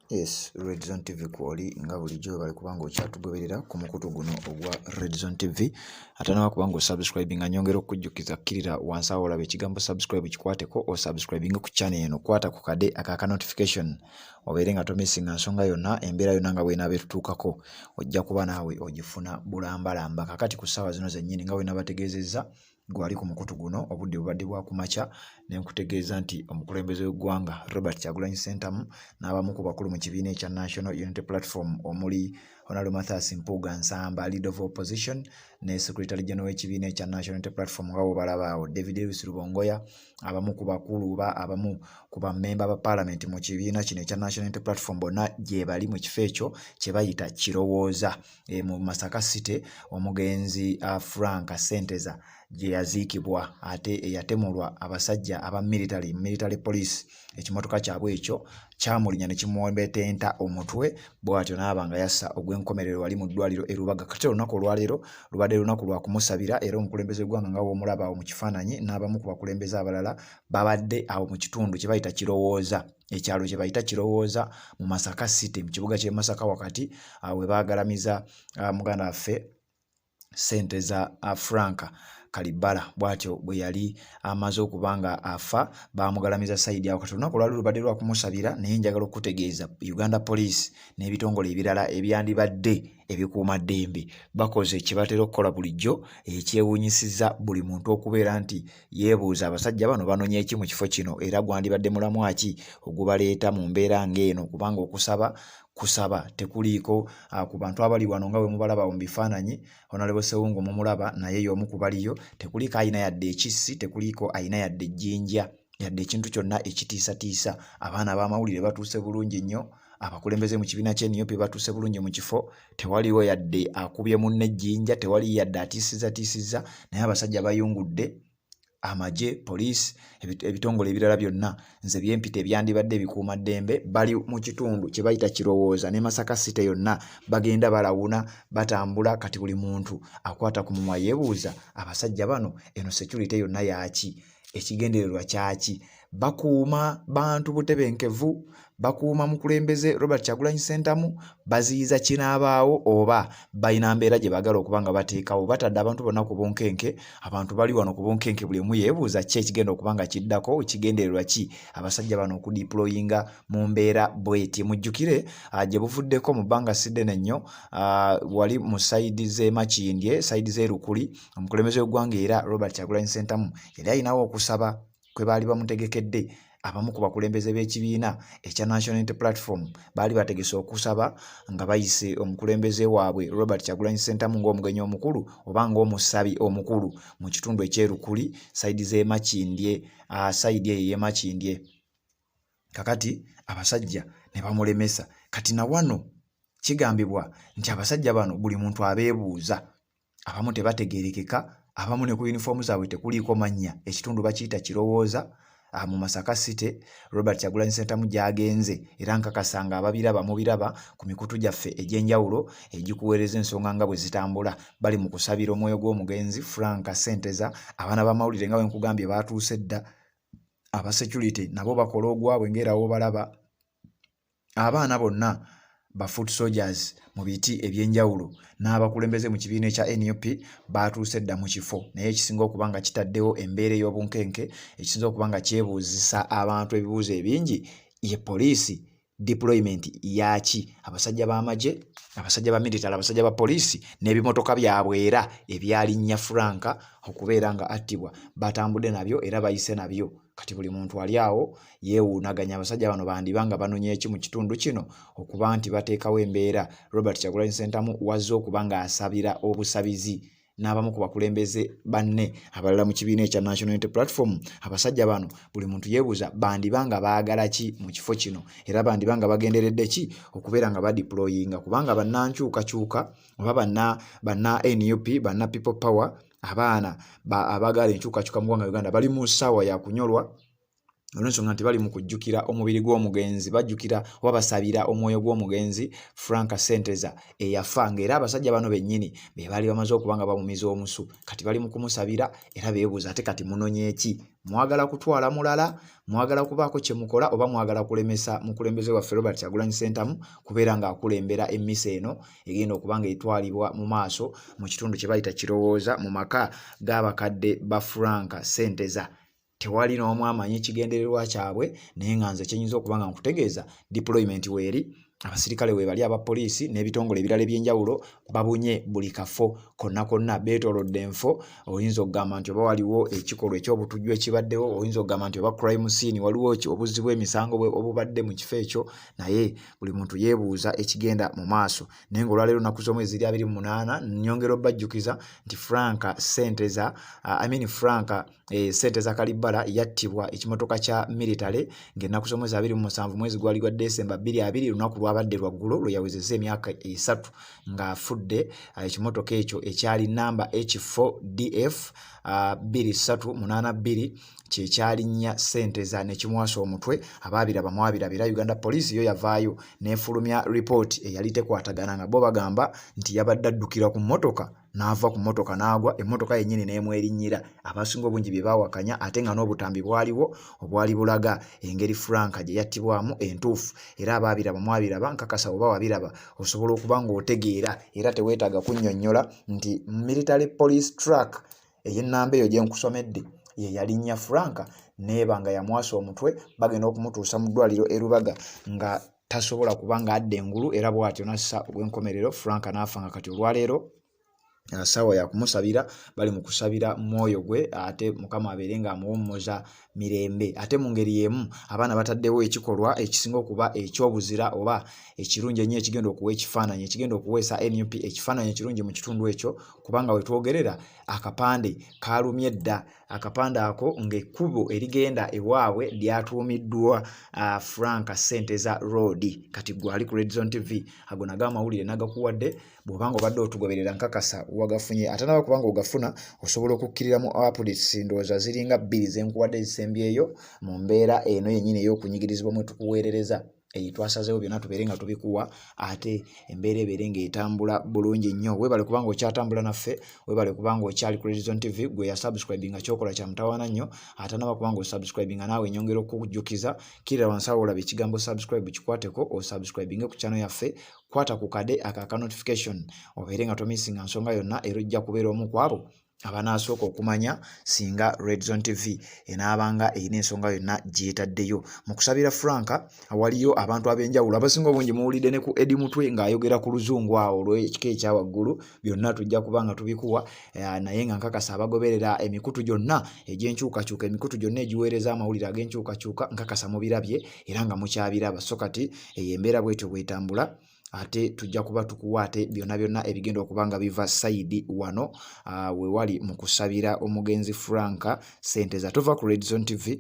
Yes, Red Zone TV kwoli nga bulijjo bali kubanga okyatugoberera ku mukutu guno ogwa Red Zone TV ate nawe kubanga osubscribe nga nyongera okujjukiza kkirira wansi awo olaba ekigambo subscribe kikwateko osubscribinga ku channel eno kwata ku kade aka notification obeere nga tomissinga nsonga yonna embeera yonna nga bw'enaaba etutuukako ojja kuba naawe ogifuna bulambalamba. Kakati ku ssaawa zino zennyini nga bwenabategeezezza gwali ku mukutu guno obudde bubadde bwa kumakya ne nkutegeeza nti omukulembeze w'eggwanga Robert Kyagulanyi Ssentamu n'abamu ku bakulu mu kibiina ekya National Unity Platform omuli Honorable Mathias Mpuuga Nsamba, Leader of Opposition, ne Secretary General w'ekibiina ekya National Unity Platform nga bw'obalaba awo David Lewis Rubongoya, abamu ku bakulu abamu ku bammemba ba Parliament mu kibiina kino ekya National Unity Platform bonna gye bali mu kifo ekyo kye bayita Kirowooza mu Masaka City. Omugenzi Frank Senteza gye yaziikibwa ate eyatemulwa abasajja aba military police, ekimotoka kyabwe ekyo kyamulinya ne kimuwembetenta omutwe bw'atyo n'aba nga yassa ogw'enkomerero wali mu ddwaliro e Lubaga. Kati olunaku olwaleero lubadde lunaku lwa kumusabira era omukulembeze w'eggwanga nga bw'omulaba awo mu kifaananyi n'abamu ku bakulembeze abalala babadde awo mu kitundu kye bayita Kirowooza, ekyalo kye bayita Kirowooza mu Masaka City mu kibuga ky'e Masaka wakati we baagalamiza muganda waffe Senteza Frank Kalibala bw'atyo bwe yali amaze okuba nga afa baamugalamiza sayidi awo. Kati olunaku lwali lubadde lwa kumusabira naye njagala okutegeeza Uganda Police n'ebitongole ebirala ebyandibadde ebikuuma ddembe bakoze kye batera okukola bulijjo ekyewuunyisizza buli muntu okubeera nti yeebuuza abasajja bano banonya eki mu kifo kino era gwandibadde mulamwa ki ogubaleeta mu mbeera ng'eno, kubanga kusaba tekuliiko ku bantu abali wano nga bwe mubalaba mu bifaananyi. Honorable Sewungu mumulaba naye y'omu ku baliyo, tekuliiko ayina yadde ekissi, tekuliiko ayina yadde ejjinja yadde ekintu kyonna ekitiisatiisa. Abaana ab'amawulire batuuse bulungi nnyo, abakulembeze mu kibiina ky'NUP batuuse bulungi mu kifo, tewaliwo yadde akubye munne ejjinja, tewali yadde atiisizza, naye abasajja bayungudde. Amagye, poliisi, ebitongole ebirala byonna nze byempita ebyandibadde ebikuuma ddembe bali mu kitundu kye bayita Kirowooza ne Masaka City yonna bagenda balawuna batambula. Kati buli muntu akwata ku mumwa yeebuuza abasajja bano eno security yonna yaaki, ekigendererwa kyaki? Bakuuma bantu butebenkevu, bakuuma mukulembeze Robert Kyagulanyi Ssentamu, baziyiza kinaabaawo oba balina mbeera gye baagala okuba nga bateekawo, batadde abantu bonna ku bunkenke. Abantu bali wano ku bunkenke buli omu yeebuuza ki ekigenda okuba nga kiddako, kigendererwa ki abasajja bano okudiployinga mu mbeera bw'eti. Mujjukire gye buvuddeko mu bbanga si ddene nnyo wali mu sayidi z'e Makindye, sayidi z'e Lukuli, omukulembeze w'eggwanga era Robert Kyagulanyi Ssentamu yali alinawo okusaba kwe baali bamutegekedde. Abamu ku bakulembeze b'ekibiina ekya National Unity Platform baali bategese okusaba nga bayise omukulembeze waabwe Robert Kyagulanyi Ssentamu ng'omugenyi omukulu oba ng'omusabi omukulu mu kitundu eky'erukuli sayidi z'e Makindye, sayidi eyo y'e Makindye. Kakati abasajja ne bamulemesa. Kati na wano kigambibwa nti abasajja bano buli muntu abeebuuza, abamu tebategeerekeka, abamu ne ku yunifoomu zaabwe tekuliiko mannya. Ekitundu bakiyita Kirowooza mu Masaka City. Robert Kyagulanyi Ssentamu gy'agenze era nkakasa nga ababiraba mubiraba ku mikutu gyaffe egy'enjawulo egikuweereza ensonga nga bwe zitambula, bali mu kusabira omwoyo gw'omugenzi Frank Senteza. Abaana b'amawulire nga bwe nkugambye baatuuse dda, aba security nabo bakola ogwabwe ng'era w'obalaba. Abaana bonna ba foot soldiers mu biti eby'enjawulo n'abakulembeze mu kibiina ekya NUP baatuuse dda mu kifo, naye ekisinga okuba nga kitaddewo embeera ey'obunkenke, ekisinza okuba nga kyebuuzisa abantu ebibuuzo ebingi ye poliisi deployment yaaki. Abasajja b'amagye, abasajja ba military, abasajja ba poliisi n'ebimotoka byabwe era ebyalinnya Frank okubeera nga attibwa batambudde nabyo era bayise nabyo. Kati buli muntu ali awo yeewuunaganya abasajja bano bandiba nga banonya eki mu kitundu kino okuba nti bateekawo embeera Robert Kyagulanyi Ssentamu wazze okuba nga asabira obusabizi n'abamu ku bakulembeze banne abalala mu kibiina ekya National Unity Platform. Abasajja bano buli muntu yeebuuza bandiba nga baagala ki mu kifo kino era bandiba nga bagenderedde ki okubeera nga badiployinga, kubanga bannankyukakyuka oba banna NUP, banna People Power, abaana abagala enkyukakyuka mu ggwanga Uganda bali mu ssaawa ya kunyolwa olw'ensonga nti bali mu kujjukira omubiri gw'omugenzi, bajjukira oba basabira omwoyo gw'omugenzi Frank Senteza eyafa, ng'era abasajja bano bennyini be baali bamaze okuba nga bamumiza omusu, kati bali mu kumusabira era beebuuza ate kati munonye ki? Mwagala kutwala mulala, mwagala kubaako kye mukola, oba mwagala kulemesa mukulembeze waffe Robert Kyagulanyi Ssentamu kubeera ng'akulembera emmisa eno egenda okuba nga etwalibwa mu maaso mu kitundu kye bayita Kirowooza mu maka g'abakadde ba Frank Senteza. Tewali n'omu amanyi kigendererwa kyabwe, naye nga nze kyenyinza okuba nga nkutegeeza deployment weeri, abasirikale we bali, abapoliisi n'ebitongole ebirala eby'enjawulo babunye buli kafo konna beetoolodde enfo. Oyinza okugamba nti oba waliwo ekikolwa eky'obutujju ekibaddewo, oyinza okugamba nti oba crime scene waliwo obuzzi bw'emisango obubadde mu kifo ekyo, naye buli muntu yeebuuza ekigenda mu maaso. Naye ng'olwaleero nnaku z'omwezi 28 nnyongera obbajjukiza nti Frank Senteza Senteza Kalibbala yattibwa ekimotoka kya military ng'ennaku z'omwezi 27 mwezi gwali gwa December 2020 lunaku lwabadde lwaggulu lwe yawezezza emyaka 3 ng'afudde. Ekimotoka ekyo ekyali namba H4DF 2382 kyekyalinnya Senteza ne kimuwasa omutwe. Abaabiraba mwabiraba era Uganda Police yo yavaayo n'efulumya report eyali tekwatagana nga bo bagamba nti yabadde addukira ku mmotoka n'ava ku mmotoka n'agwa, emmotoka yennyini n'emwerinnyira. Abasinga obungi bye baawakanya, ate nga n'obutambi bwaliwo obwali bulaga engeri Frank gye yattibwamu entuufu. Era abaabiraba mwabiraba, nkakasa oba wabiraba osobola okuba ng'otegeera era teweetaaga kunnyonnyola nti military police truck ey'ennamba eyo gye nkusomedde ye yalinnya Frank neeba nga yamwasa omutwe, bagenda okumutuusa mu ddwaliro e Rubaga nga tasobola kuba nga adda engulu, era bw'atyo nassa ogw'enkomerero Frank n'afa. Nga kati olwaleero sawa ya kumusabira, bali mu kusabira mwoyo gwe, ate Mukama abeere nga amuwummuza mirembe. Ate mu ngeri y'emu abaana bataddewo ekikolwa ekisinga okuba eky'obuzira oba ekirungi ennyo ekigenda okuwa ekifaananyi, ekigenda okuweesa NUP ekifaananyi ekirungi mu kitundu ekyo, kubanga we twogerera akapande kaalumye dda. Akapande ako ng'ekkubo erigenda ewaabwe lyatuumiddwa Frank Senteza Road. Kati gwe ali ku Red Zone TV, ago nago amawulire nagakuwadde, bw'obanga obadde otugoberera nkakasa wagafunye. Ate naba kubanga ogafuna osobola okukkiriramu updates ndowooza ziringa 2 zenkuwadde ezisembyeyo mu mbeera eno yennyini ey'okunyigirizibwa mwe tukuweerereza. Twasazeewo byonna tubeere nga tubikuwa, ate embeera ebeere ng'etambula bulungi nnyo. Weebale kubanga okyatambula naffe, weebale kubanga okyali ku Red Zone TV, gwe yasubscribinga kyokola kya mutawaana nnyo. Ate naba kubanga osubscribinga naawe nyongera okukujjukiza, kirira wansi awo olaba ekigambo subscribe kikwateko, osubscribinge ku channel yaffe, kwata ku kade aka notification obeere nga tomisinga nsonga yonna, era ojja kubeera omu ku abo abanasooka okumanya singa Red Zone TV enaabanga erina ensonga yonna gyetaddeyo. Mu kusabira Frank waliyo abantu ab'enjawulo, abasinga obungi muwulidde ne ku Eddie Mutwe ng'ayogera ku luzungu awo olw'ekika ekyawaggulu. Byonna tujja kuba nga tubikuwa, naye nga nkakasa abagoberera emikutu gyonna egy'enkyukakyuka, emikutu gyonna egiweereza amawulire ag'enkyukakyuka, nkakasa mubirabye era nga mukyabiraba. So kati embeera bwetyo bwetambula, ate tujja kuba tukuwa ate byonna ebigenda okuba nga biva sayidi wano we wali mu kusabira omugenzi Frank Senteza. Tova ku Red Zone TV.